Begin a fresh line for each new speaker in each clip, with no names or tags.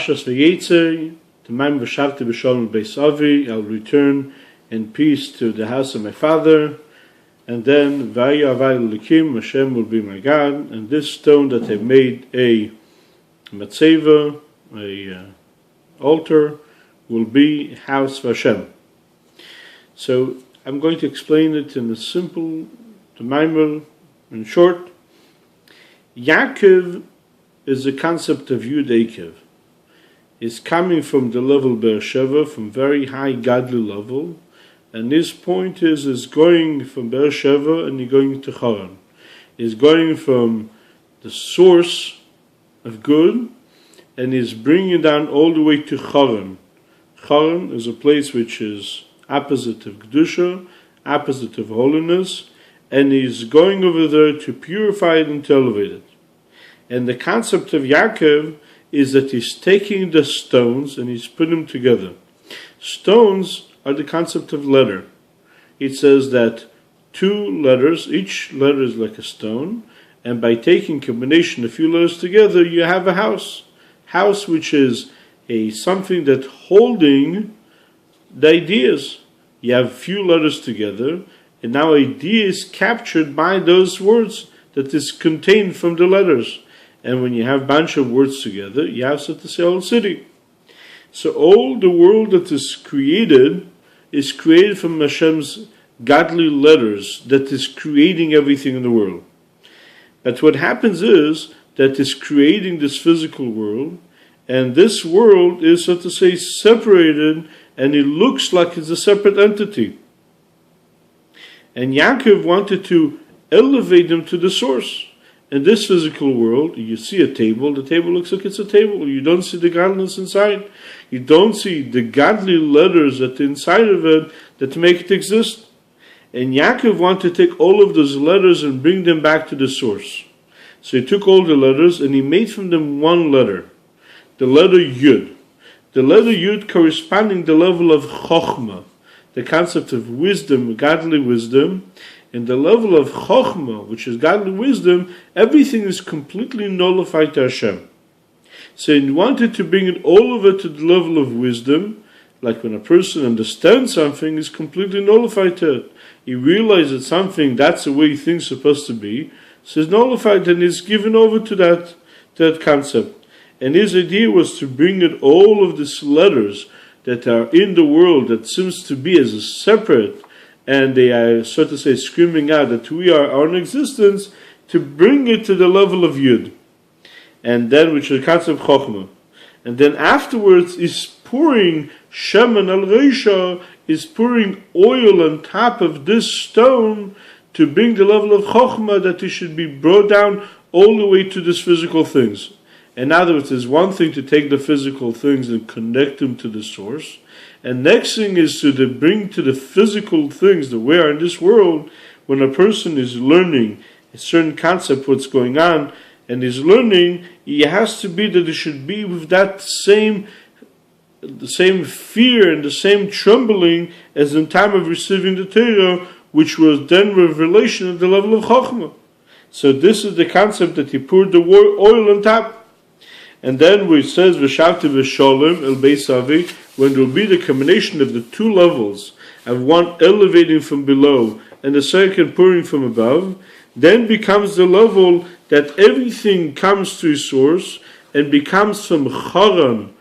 Vayetze, the mamer v'shavti b'shalom beis avi, I'll return in peace to the house of my father. And then Vayya avai Likim, Hashem will be my God, and this stone that I made a matzeva, a altar, will be house of Hashem. So I'm going to explain it in a simple, the mamer, in short. Yaakov is the concept of Yud Ekev. Is coming from the level Beersheva, from very high godly level, and his point is going from Beersheva and he's going to Haran. He's going from the source of good and he's bringing it down all the way to Haran. Haran is a place which is opposite of Kedusha, opposite of holiness, and he's going over there to purify it and to elevate it. And the concept of Yaakov is that he's taking the stones and he's putting them together. Stones are the concept of letter. It says that two letters, each letter is like a stone, and by taking combination of a few letters together, you have a house. House which is something that holding the ideas. You have few letters together, and now idea is captured by those words that is contained from the letters. And when you have a bunch of words together, you have, so to say, a whole city. So all the world that is created from Hashem's godly letters that is creating everything in the world. But what happens is that is creating this physical world, and this world is, so to say, separated, and it looks like it's a separate entity. And Yaakov wanted to elevate them to the source. In this physical world, you see a table, the table looks like it's a table. You don't see the godliness inside. You don't see the godly letters that are inside of it that make it exist. And Yaakov wanted to take all of those letters and bring them back to the source. So he took all the letters and he made from them one letter, the letter Yud. The letter Yud corresponding to the level of Chokhmah, the concept of wisdom, godly wisdom. In the level of Chokhmah, which is godly wisdom, everything is completely nullified to Hashem. So he wanted to bring it all over to the level of wisdom, like when a person understands something, is completely nullified to it. He realizes that something, that's the way things are supposed to be, so it's nullified and is given over to that concept. And his idea was to bring it all of these letters that are in the world that seems to be as a separate, and they are, so to say, screaming out that we are our own existence, to bring it to the level of Yud. And then, which is the concept of Chokhmah. And then afterwards is pouring Shemen al Reisha, is pouring oil on top of this stone to bring the level of Chokhmah that it should be brought down all the way to these physical things. In other words, there's one thing to take the physical things and connect them to the source. And next thing is to bring to the physical things that we are in this world. When a person is learning a certain concept, what's going on, and is learning, it has to be that it should be with that the same fear and the same trembling as in time of receiving the Torah, which was then revelation at the level of Chokhmah. So this is the concept that he poured the oil on top. And then where it says, V'shavti b'shalom el beis avi, when there will be the combination of the two levels, of one elevating from below and the second pouring from above, then becomes the level that everything comes to its source and becomes from Haran,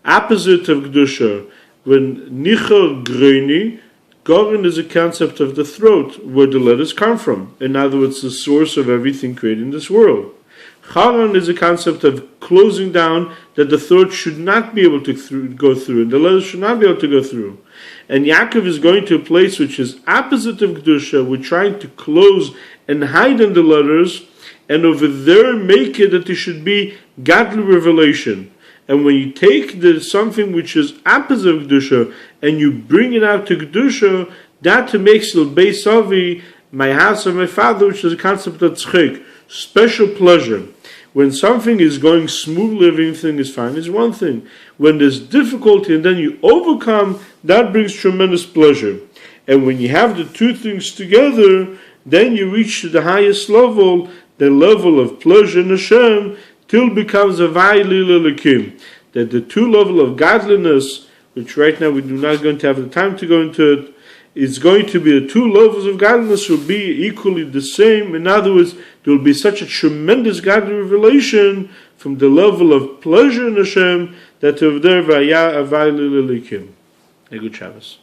opposite of Kedusha. When Nichar Greini, Gorin is a concept of the throat, where the letters come from. In other words, the source of everything created in this world. Haran is a concept of closing down, that the throat should not be able to go through, and the letters should not be able to go through. And Yaakov is going to a place which is opposite of Kedusha. We're trying to close and hide in the letters, and over there make it that it should be godly revelation. And when you take something which is opposite of Kedusha, and you bring it out to Kedusha, that makes it Beis Avi, my house of my father, which is a concept of tzchik, special pleasure. When something is going smoothly, everything is fine, is one thing. When there's difficulty and then you overcome, that brings tremendous pleasure. And when you have the two things together, then you reach to the highest level, the level of pleasure in Hashem, till becomes a Vayetze Likim. that the two levels of godliness, which right now we do not going to have the time to go into it, is going to be the two levels of godliness will be equally the same. In other words, there will be such a tremendous godly revelation from the level of pleasure in Hashem that over there, Vaya Avai Lilikim. A good Shabbos.